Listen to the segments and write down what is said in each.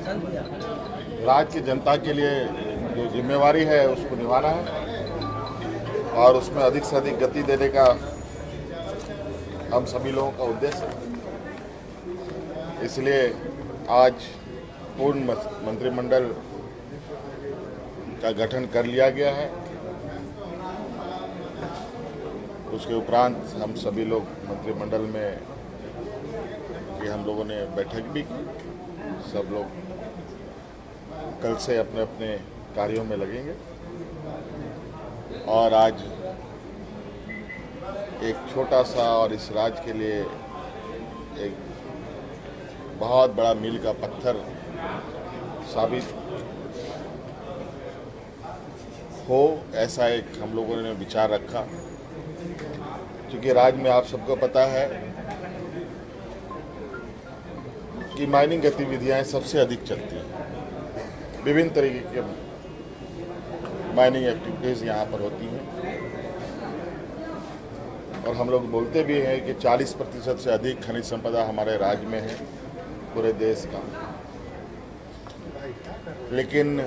राज्य की जनता के लिए जो जिम्मेवारी है उसको निभाना है और उसमें अधिक से अधिक गति देने का हम सभी लोगों का उद्देश्य है। इसलिए आज पूर्ण मंत्रिमंडल का गठन कर लिया गया है। उसके उपरांत हम सभी लोग मंत्रिमंडल में हम लोगों ने बैठक भी की। सब लोग कल से अपने अपने कार्यों में लगेंगे और आज एक छोटा सा और इस राज्य के लिए एक बहुत बड़ा मील का पत्थर साबित हो, ऐसा एक हम लोगों ने विचार रखा। क्योंकि राज्य में आप सबको पता है कि माइनिंग गतिविधियां सबसे अधिक चलती हैं। विभिन्न तरीके के माइनिंग एक्टिविटीज़ यहाँ पर होती हैं और हम लोग बोलते भी हैं कि 40% से अधिक खनिज संपदा हमारे राज्य में है पूरे देश का। लेकिन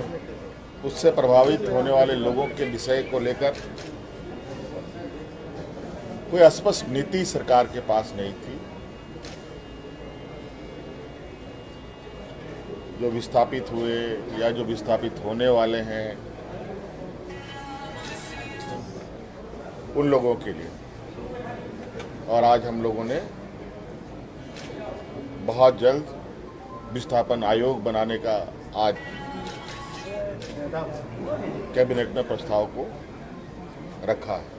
उससे प्रभावित होने वाले लोगों के विषय को लेकर कोई स्पष्ट नीति सरकार के पास नहीं थी। जो विस्थापित हुए या जो विस्थापित होने वाले हैं उन लोगों के लिए, और आज हम लोगों ने बहुत जल्द विस्थापन आयोग बनाने का आज कैबिनेट में प्रस्ताव को रखा है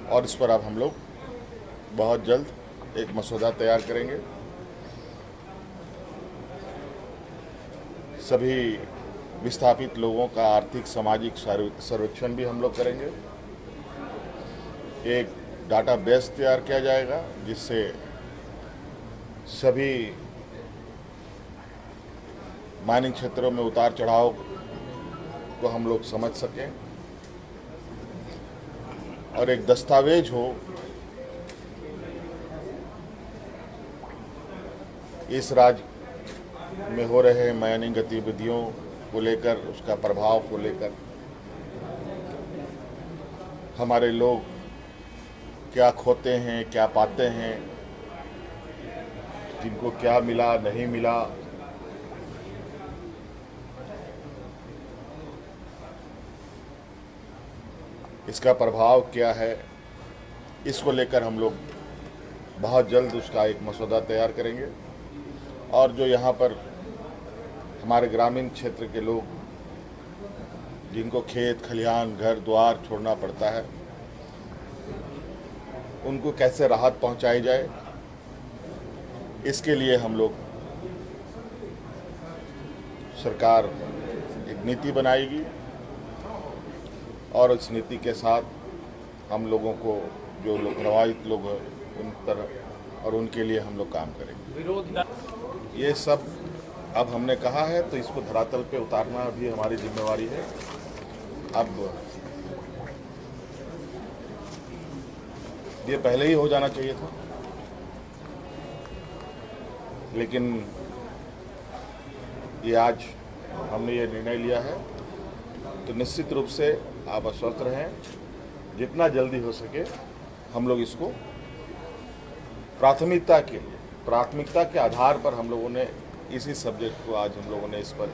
और इस पर अब हम लोग बहुत जल्द एक मसौदा तैयार करेंगे। सभी विस्थापित लोगों का आर्थिक सामाजिक सर्वेक्षण भी हम लोग करेंगे। एक डाटाबेस तैयार किया जाएगा जिससे सभी माइनिंग क्षेत्रों में उतार चढ़ाव को हम लोग समझ सकें और एक दस्तावेज हो इस राज्य में हो रहे माइनिंग गतिविधियों को लेकर, उसका प्रभाव को लेकर, हमारे लोग क्या खोते हैं, क्या पाते हैं, किनको क्या मिला नहीं मिला, इसका प्रभाव क्या है, इसको लेकर हम लोग बहुत जल्द उसका एक मसौदा तैयार करेंगे। और जो यहाँ पर हमारे ग्रामीण क्षेत्र के लोग जिनको खेत खलिहान घर द्वार छोड़ना पड़ता है, उनको कैसे राहत पहुँचाई जाए, इसके लिए हम लोग सरकार एक नीति बनाएगी और उस नीति के साथ हम लोगों को जो लोग प्रभावित लोग हैं उन पर और उनके लिए हम लोग काम करेंगे। ये सब अब हमने कहा है तो इसको धरातल पे उतारना भी हमारी जिम्मेवारी है। अब ये पहले ही हो जाना चाहिए था, लेकिन ये आज हमने ये निर्णय लिया है तो निश्चित रूप से आप आश्वस्त रहें, जितना जल्दी हो सके हम लोग इसको प्राथमिकता के आधार पर हम लोगों ने इसी सब्जेक्ट को आज हम लोगों ने इस पर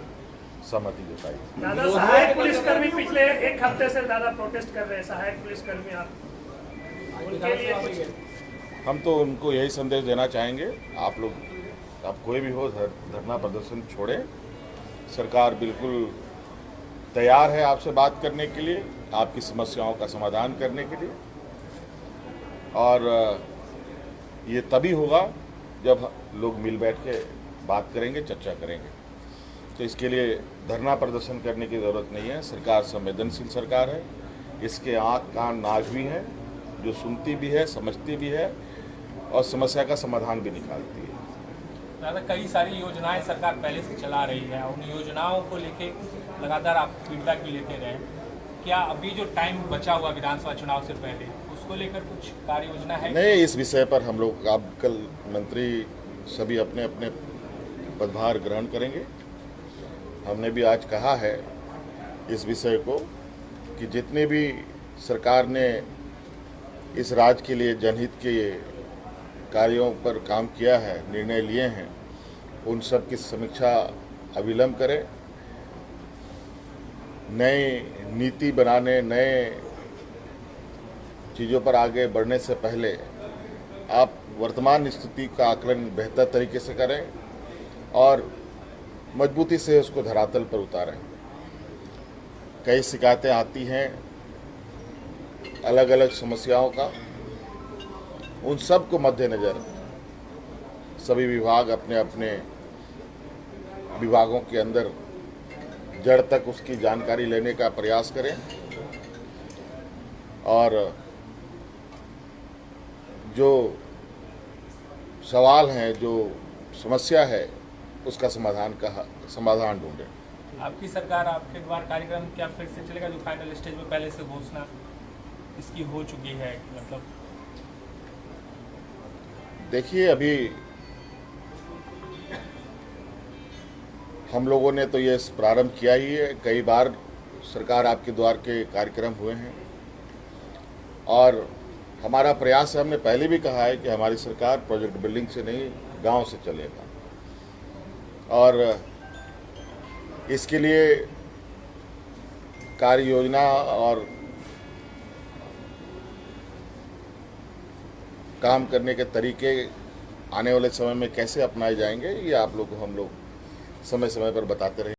सहमति जताई। दादा, सहायक पुलिसकर्मी पिछले एक हफ्ते से ज्यादा प्रोटेस्ट कर रहे हैं। सहायक पुलिसकर्मी आप उनके लिए कुछ? हम तो उनको यही संदेश देना चाहेंगे, आप लोग, आप कोई भी हो, धरना प्रदर्शन छोड़ें। सरकार बिल्कुल तैयार है आपसे बात करने के लिए, आपकी समस्याओं का समाधान करने के लिए, और ये तभी होगा जब लोग मिल बैठ के बात करेंगे, चर्चा करेंगे। तो इसके लिए धरना प्रदर्शन करने की ज़रूरत नहीं है। सरकार संवेदनशील सरकार है, इसके आँख कान नाक भी हैं, जो सुनती भी है, समझती भी है और समस्या का समाधान भी निकालती है। दादा, कई सारी योजनाएं सरकार पहले से चला रही है, उन योजनाओं को लेके लगातार आप फीडबैक भी लेते रहे। क्या अभी जो टाइम बचा हुआ विधानसभा चुनाव से पहले उसको लेकर कुछ कार्य योजना है? नहीं, इस विषय पर हम लोग अब कल मंत्री सभी अपने अपने पदभार ग्रहण करेंगे। हमने भी आज कहा है इस विषय को कि जितने भी सरकार ने इस राज्य के लिए जनहित के कार्यों पर काम किया है, निर्णय लिए हैं, उन सब की समीक्षा अविलंब करें। नई नीति बनाने, नए चीज़ों पर आगे बढ़ने से पहले आप वर्तमान स्थिति का आकलन बेहतर तरीके से करें और मजबूती से उसको धरातल पर उतारें। कई शिकायतें आती हैं अलग अलग समस्याओं का, उन सब को मद्देनज़र सभी विभाग अपने अपने विभागों के अंदर जड़ तक उसकी जानकारी लेने का प्रयास करें और जो सवाल हैं, जो समस्या है, उसका समाधान ढूंढें। आपकी सरकार आपके द्वार कार्यक्रम क्या फिर से चलेगा, जो फाइनल स्टेज में पहले से घोषणा इसकी हो चुकी है? मतलब देखिए, अभी हम लोगों ने तो ये प्रारंभ किया ही है। कई बार सरकार आपके द्वार के कार्यक्रम हुए हैं और हमारा प्रयास है, हमने पहले भी कहा है कि हमारी सरकार प्रोजेक्ट बिल्डिंग से नहीं, गांव से चलेगा और इसके लिए कार्य योजना और काम करने के तरीके आने वाले समय में कैसे अपनाए जाएंगे, ये आप लोग को हम लोग समय समय पर बताते रहेंगे।